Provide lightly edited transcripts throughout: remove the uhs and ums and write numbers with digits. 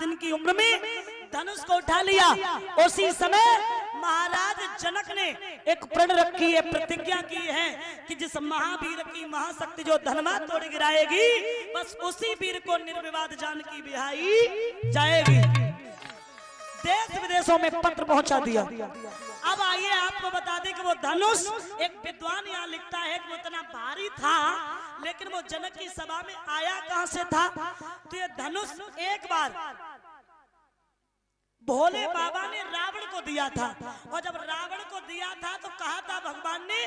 दिन की उम्र में धनुष को उठा लिया। उसी समय महाराज जनक ने एक प्रण रखी है, प्रतिज्ञा की है कि जिस महावीर की महाशक्ति जो धनमा तोड़ गिराएगी, बस उसी वीर को निर्विवाद जानकी बिहाई जाएगी। देश विदेशों में पत्र पहुंचा दिया। अब आइए आपको बता दें कि वो धनुष, एक विद्वान यहाँ लिखता है कि वो इतना भारी था, लेकिन वो जनक की सभा में आया कहां से था। तो ये धनुष एक बार भोले बाबा ने रावण को दिया था, और जब रावण को दिया था तो कहा था भगवान ने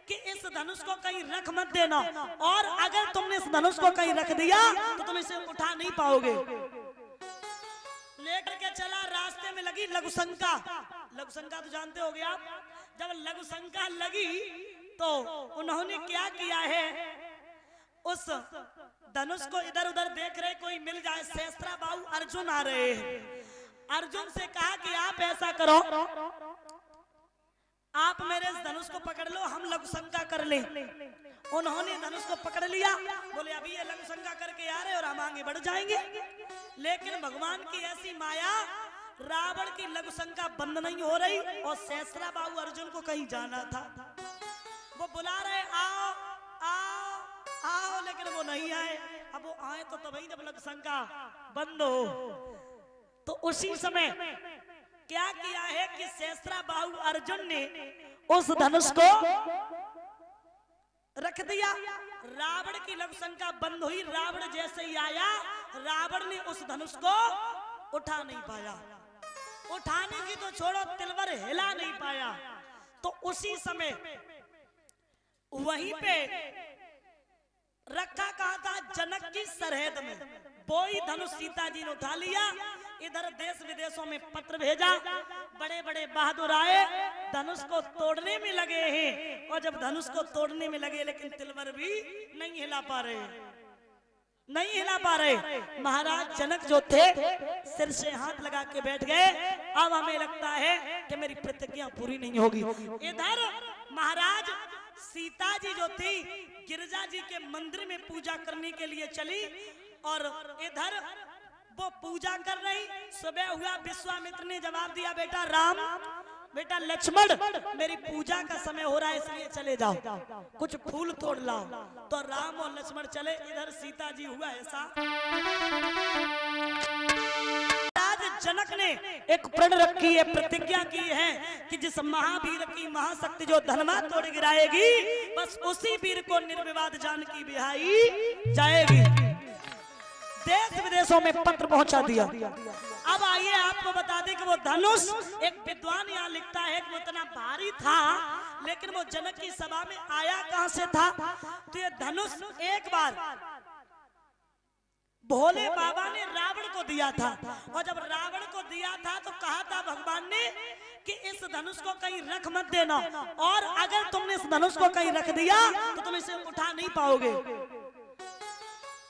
कि इस धनुष को कहीं रख मत देना, और अगर तुमने इस धनुष को कहीं रख दिया तो तुम इसे उठा नहीं पाओगे। लेकर के चला, रास्ते में लगी लघुशंका। लघुशंका तो जानते होगे आप। जब लघुशंका लगी तो उन्होंने क्या किया है, उस धनुष को इधर उधर देख रहे कोई मिल जाए। सहस्त्रा बाहु अर्जुन आ रहे हैं। अर्जुन से कहा कि आप ऐसा करो, आप मेरे इस धनुष को पकड़ लो, हम लघुशंका कर ले। उन्होंने धनुष को पकड़ लिया, बोले अभी ये लघुशंका करके आ रहे और हम आगे बढ़ जाएंगे। लेकिन भगवान की ऐसी माया, रावण की लघुशंका बंद नहीं हो रही, और सहस्त्रा बाहु अर्जुन को कहीं जाना था। वो बुला रहे आओ आओ आओ, लेकिन वो नहीं आए। अब वो आए तो तभी जब लघुशंका बंद हो। तो उसी समय क्या किया है कि सहस्त्रा बाहु अर्जुन ने उस धनुष को रख दिया। रावण की लघुशंका बंद हुई। रावण जैसे ही आया, रावण ने उस धनुष को उठा नहीं पाया। उठाने की तो छोड़ो, तिलवर हिला नहीं पाया। तो उसी समय वहीं पे रखा कहा था, जनक की सरहद में। वो ही धनुष सीता जी ने उठा लिया। इधर देश विदेशों में पत्र भेजा, बड़े बड़े बहादुर आए, धनुष को तोड़ने में लगे हैं। और जब धनुष को तोड़ने में लगे, लेकिन तिलवर भी नहीं हिला पा रहे, नहीं हिला पा रहे। महाराज जनक जो थे, सिर से हाथ लगा के बैठ गए। अब हमें लगता है कि मेरी प्रतिज्ञा पूरी नहीं होगी। इधर महाराज सीता जी जो थी, गिरजा जी के मंदिर में पूजा करने के लिए चली, और इधर वो पूजा कर रही। सुबह हुआ, विश्वामित्र ने जवाब दिया, बेटा राम, बेटा लक्ष्मण, मेरी पूजा का समय हो रहा है, इसलिए चले जाओ, कुछ फूल तोड़ लाओ। तो राम और लक्ष्मण चले। इधर सीता जी हुआ ऐसा, जनक ने एक प्रण रखी है, प्रतिज्ञा की है कि जिस महावीर की महाशक्ति जो धनमा तोड़ गिराएगी, बस उसी वीर को निर्विवाद जानकी बिहाई जाएगी। देश विदेशों में पत्र पहुंचा दिया। अब आइए आपको बता दें कि वो धनुष, एक विद्वान यहाँ लिखता है कि वो इतना भारी था, लेकिन वो जनक की सभा में आया कहां से था। तो ये धनुष एक बार भोले बाबा ने रावण को दिया था, और जब रावण को दिया था तो कहा था भगवान ने कि इस धनुष को कहीं रख मत देना, और अगर तुमने इस धनुष को कहीं रख दिया तो तुम इसे उठा नहीं पाओगे।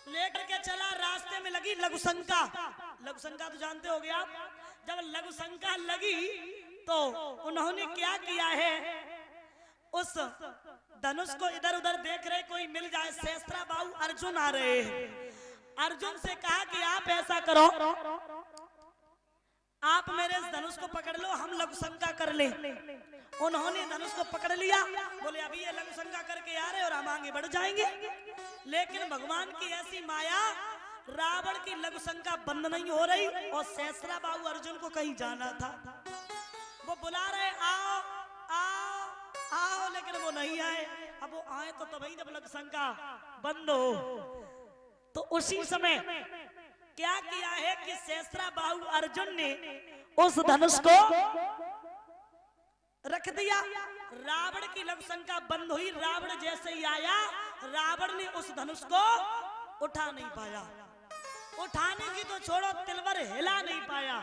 लेकर के चला, रास्ते में लगी लघुशंका। लघुशंका तो जानते होगे आप। जब लघुशंका लगी तो उन्होंने क्या किया है, उस धनुष को इधर उधर देख रहे कोई मिल जाए। सहस्त्रा बाहु अर्जुन आ रहे हैं। अर्जुन से कहा कि आप ऐसा करो, आप मेरे इस धनुष को पकड़ लो, हम लघुशंका कर ले। उन्होंने धनुष को पकड़ लिया, बोले अभी ये लघुशंका करके आ रहे और हम आगे बढ़ जाएंगे। लेकिन भगवान की ऐसी माया, रावण की लघुशंका बंद नहीं हो रही, और सहस्त्रा बाहु अर्जुन को कहीं जाना था। वो बुला रहे आओ आओ आओ, लेकिन वो नहीं आए। अब वो आए तो तभी जब लघुशंका बंद हो। तो उसी समय क्या किया है कि सहस्त्रा बाहु अर्जुन ने उस धनुष को रख दिया। रावण की लघुशंका बंद हुई। रावण जैसे ही आया, रावण ने उस धनुष को उठा नहीं पाया। उठाने की तो छोड़ो, तिलवर हिला नहीं पाया।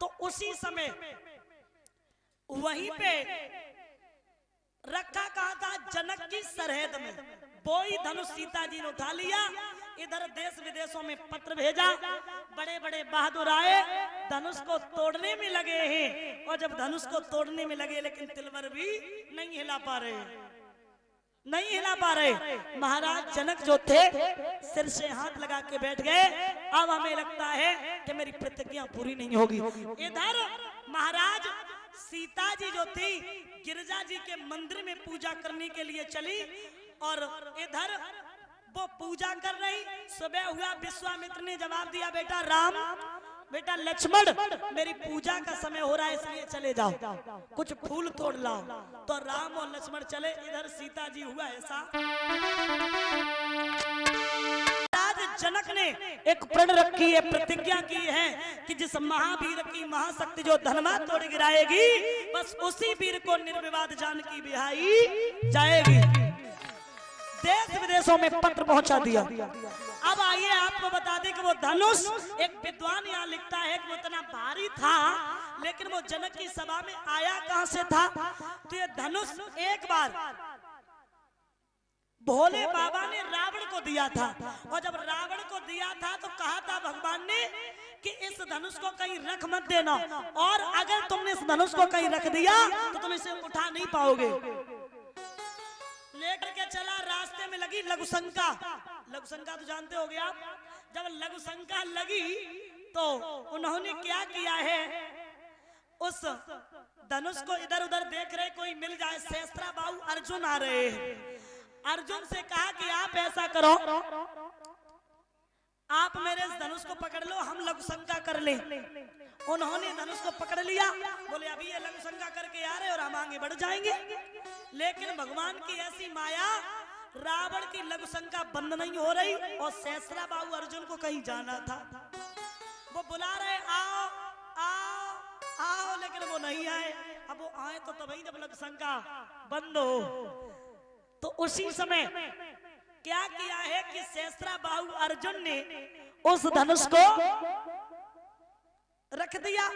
तो उसी समय वहीं पे रखा कहा था, जनक की सरहद में। वो ही धनुष सीता जी ने उठा लिया। इधर देश विदेशों में पत्र भेजा, बड़े बड़े बहादुर आए, धनुष को तोड़ने में लगे हैं। और जब धनुष को तोड़ने में लगे, लेकिन तिलवर भी नहीं हिला पा रहे, नहीं हिला पा रहे। महाराज जनक जो थे सिर से हाथ लगा के बैठ गए। अब हमें लगता है कि मेरी प्रतिज्ञा पूरी नहीं होगी। इधर महाराज सीता जी जो थी गिरजा जी के मंदिर में पूजा करने के लिए चली और इधर वो पूजा कर रही। सुबह हुआ, विश्वामित्र ने जवाब दिया, बेटा राम, बेटा लक्ष्मण, मेरी पूजा का समय हो रहा है इसलिए चले जाओ, कुछ फूल तोड़ लाओ। तो राम और लक्ष्मण चले। इधर सीता जी हुआ ऐसा, जनक ने एक प्रण रखी है, प्रतिज्ञा की है कि जिस महावीर की महाशक्ति जो धनमा तोड़ गिराएगी, बस उसी वीर को निर्विवाद जानकी बिहाई जाएगी। देश विदेशों में पत्र पहुंचा दिया। अब आइए आपको बता दें कि वो धनुष, एक विद्वान यहाँ लिखता है कि वो इतना भारी था, लेकिन वो जनक की सभा में आया कहां से था। तो ये धनुष एक बार भोले बाबा ने रावण को दिया था, और जब रावण को दिया था तो कहा था भगवान ने कि इस धनुष को कहीं रख मत देना, और अगर तुमने इस धनुष को कहीं रख दिया तो तुम इसे उठा नहीं पाओगे। लेकर के चला, रास्ते में लगी लघुशंका। लघुशंका तो जानते होगे आप। जब लघुशंका लगी तो उन्होंने क्या किया है, उस धनुष को इधर उधर देख रहे कोई मिल जाए। सहस्त्रा बाहु अर्जुन आ रहे हैं। अर्जुन से कहा कि आप ऐसा करो, आप मेरे इस धनुष को पकड़ लो, हम लघुशंका कर लें। उन्होंने धनुष को पकड़ लिया, बोले अभी ये लघुशंका करके आ रहे और हम आगे बढ़ जाएंगे। लेकिन भगवान की ऐसी माया, रावण की लघुशंका बंद नहीं हो रही और सहस्त्रा बाहु अर्जुन को कहीं जाना था। वो बुला रहे, आओ आओ आओ, लेकिन वो नहीं आए। अब वो आए तो तभी जब लघुशंका बंद हो। तो उसी समय क्या किया है कि सहस्त्रा बाहु अर्जुन ने उस धनुष को रख दिया।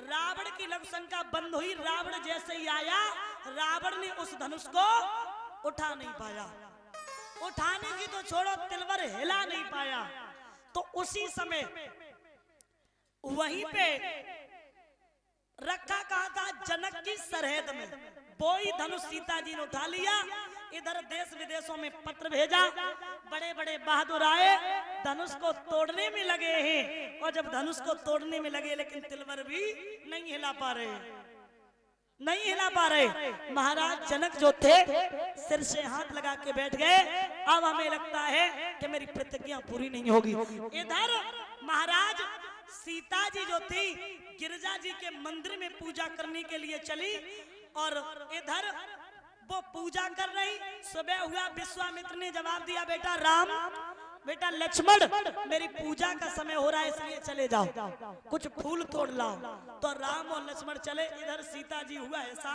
रावण की लघुशंका बंद हुई। रावण जैसे ही आया, रावण ने उस धनुष को उठा नहीं पाया। उठाने की तो छोड़ो, तिलवर हिला नहीं पाया। तो उसी समय वहीं पे रखा कहा था जनक की सरहद में, वो ही धनुष सीता जी ने उठा लिया। इधर देश विदेशों में पत्र भेजा, बड़े बड़े बहादुर आए, धनुष को तोड़ने में लगे हैं। और जब धनुष को तोड़ने में लगे, लेकिन तिलवर भी नहीं हिला पा रहे, नहीं हिला पा रहे। महाराज जनक जो थे सिर से हाथ लगा के बैठ गए। अब हमें लगता है कि मेरी प्रतिज्ञा पूरी नहीं होगी। इधर महाराज सीता जी जो थी गिरजा जी के मंदिर में पूजा करने के लिए चली और इधर वो पूजा कर रही। सुबह हुआ, विश्वामित्र ने जवाब दिया, बेटा राम, बेटा लक्ष्मण, मेरी पूजा का समय हो रहा है इसलिए चले जाओ, कुछ फूल तोड़ लाओ। तो राम और लक्ष्मण चले। इधर सीता जी हुआ ऐसा,